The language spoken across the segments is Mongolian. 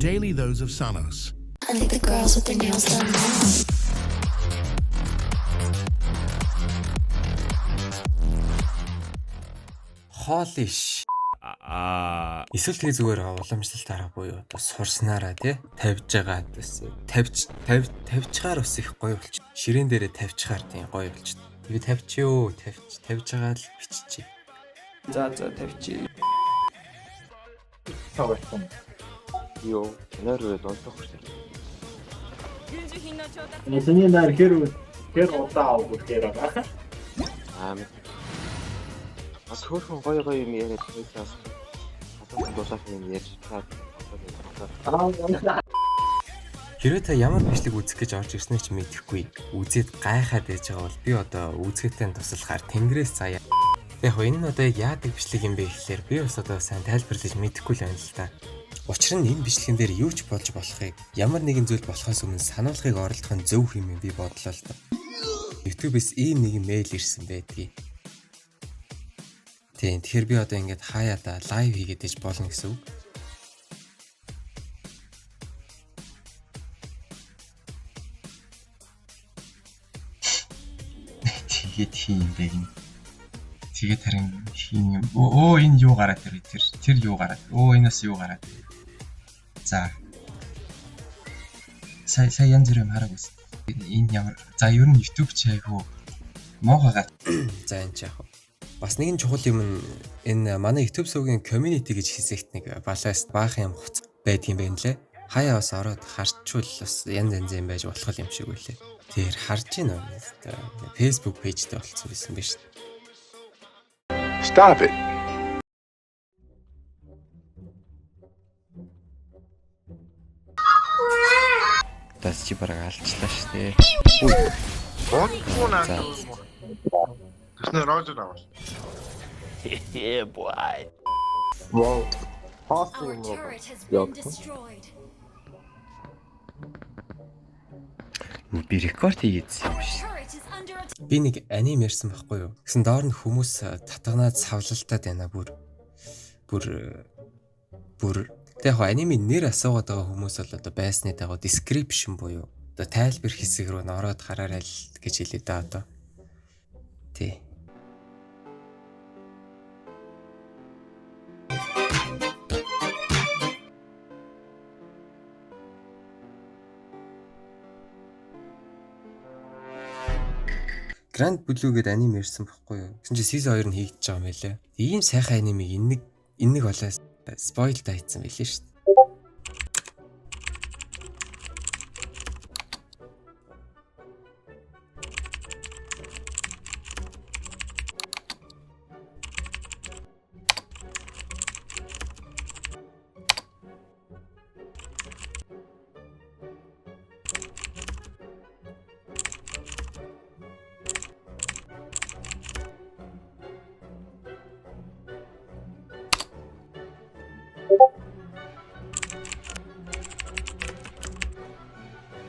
daily those of Sanos. I think the girls with their nails done now. Holy sh. Эсвэл тэгээ зүгээр уламжлалтаараа буюу одоо сурснараа тий тавьж байгаа тавьчгаар ус их гоё болчих. Ширээн дээрээ тавьчгаар тийм гоё болчих. Тэгээ тавьчихё тавьж байгаа л биччихье. За тавьчих. Тавьсан. Йоо, нэрээ донтох шүү. Нэсний нар хэр удаа өгөхээр байгаа. Бас хөөрхөн гоё юм яриад байцаас дуусах юм ярьж чад. Хэрвээ та ямар бичлэг үзэх гэж орж ирснээ ч мэдэхгүй үзээд гайхаад байж байгаа бол би одоо үзэхтэй туслахаар тэнгэрээс заяа. Яг энэ нь одоо яадаг бичлэг юм бэ гэхээр би бас одоо сайн тайлбарлаж мэдэхгүй л байна л та. Учир нь энэ бичлэгэн дээр юу ч болж болохыг ямар нэгэн зүйл болохоос өмнө сануулгыг оруулах нь зөв юм би бодлоо л та. YouTube-с ийм нэгэн мэйл ирсэн байдгийг. Тийм тэгэхээр би одоо ингээд хаяада лайв хийгээд иж болно гэсэн үг. Тэгээд хийм бэ юм. Тэгээд харин хийм юм. Оо энэ юу гараад тэр юу гараад. Оо энэс юу гараад. За. Сая янз бүр юм хараг үз. Энэ ямар за ер нь YouTube ч айгу моогоога. За энэ ч яг бас нэгэн чухал юм энэ манай YouTube сувгийн community гэж хэсэгт нэг баласт баах юм хуц байдгийн байна лээ. Хаяа бас ороод харчвал бас янз юм байж болох юм шиг үлээ. Тэр харж гинэ. Facebook пэйжтэй болцсон байсан биз шүү. Stop it. Тас чи бараг алчлаа шүү дээ. Тэснэ Рожер аваа. Yeah boy. Wow. Our turret has been destroyed. Би рекорд хийгээдсэн юм Our биш. turret is under attack. Би нэг аним ярьсан байхгүй юу? Гэсэн доор нь хүмүүс татганаад савлалтаад байна бүр. Тэг яг анимын нэр асуугаад байгаа хүмүүс бол одоо байсны дагуу description буюу одоо тайлбар хэсэг рүү н ороод хараарай л гэж хэлээ да одоо. Тий. Grand Blue гэдэг аним ярьсан байхгүй юу? Гэсэн чи season 2 нь хийгдэж байгаа юм байлээ. Ийм сайхан анимыг энэг болоо спойл та хийсэн байлээ шүү дээ.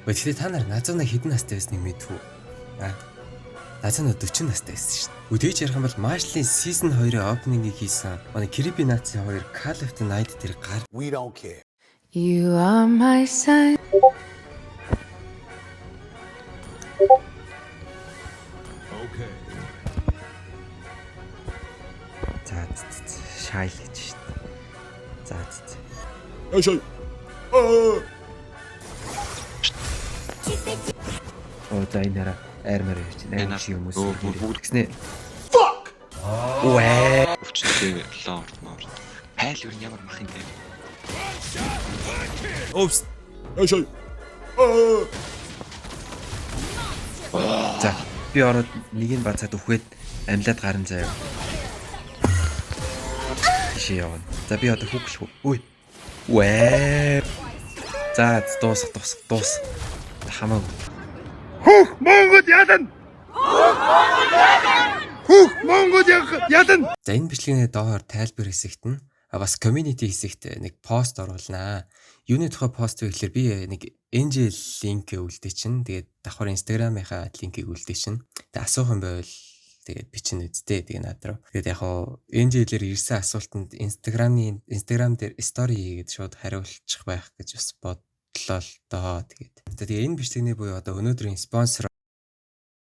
Гэхдээ та нар Назуна хэдэн настай байсныг мэдвүү? Назуна 40 настай байсан шүү дээ. Үдээж ярих юм бол Marshall-ийн season 2-ын opening-ийг хийсэн. Манай Creepy Nazi 2 Call of the Night дээр гар. We don't care. You are my sun. Okay. За шайл гэж шүү дээ. За. Ошой. За энэ хараа айрмаар явж байна. Чи хүмүүс Бүгдгснээ. Fuck. Үе. Өвчтэй лорд мор. Хайл юу ямар мах юм бэ? Oops. Ошой. За би ороод нэг нь бацаад өвхөд амьлаад гарын заяа. Ши явна. За би одоо хүүхлэх үү. Үе. За дуус. Хамаагүй. Монгол ядан. За энэ бичлэгийн доор тайлбар хэсэгт нь бас community хэсэгт нэг пост оруулнаа. Юуны тухай пост вэ гэхээр би нэг NG линк үлдээ чинь. Тэгээд давхар Instagram-ийнхаа линкийг үлдээ чинь. Тэгээд асуух юм байвал тэгээд бичнэ үсттэй тэгээ над руу. Тэгээд яг хоо энэ жилээр ирсэн асуултанд Instagram дээр story хийгээд шууд хариулчих байх гэж бас бодлоо л доо. Тэгээд энэ бичлэгний буюу одоо өнөөдрийн спонсор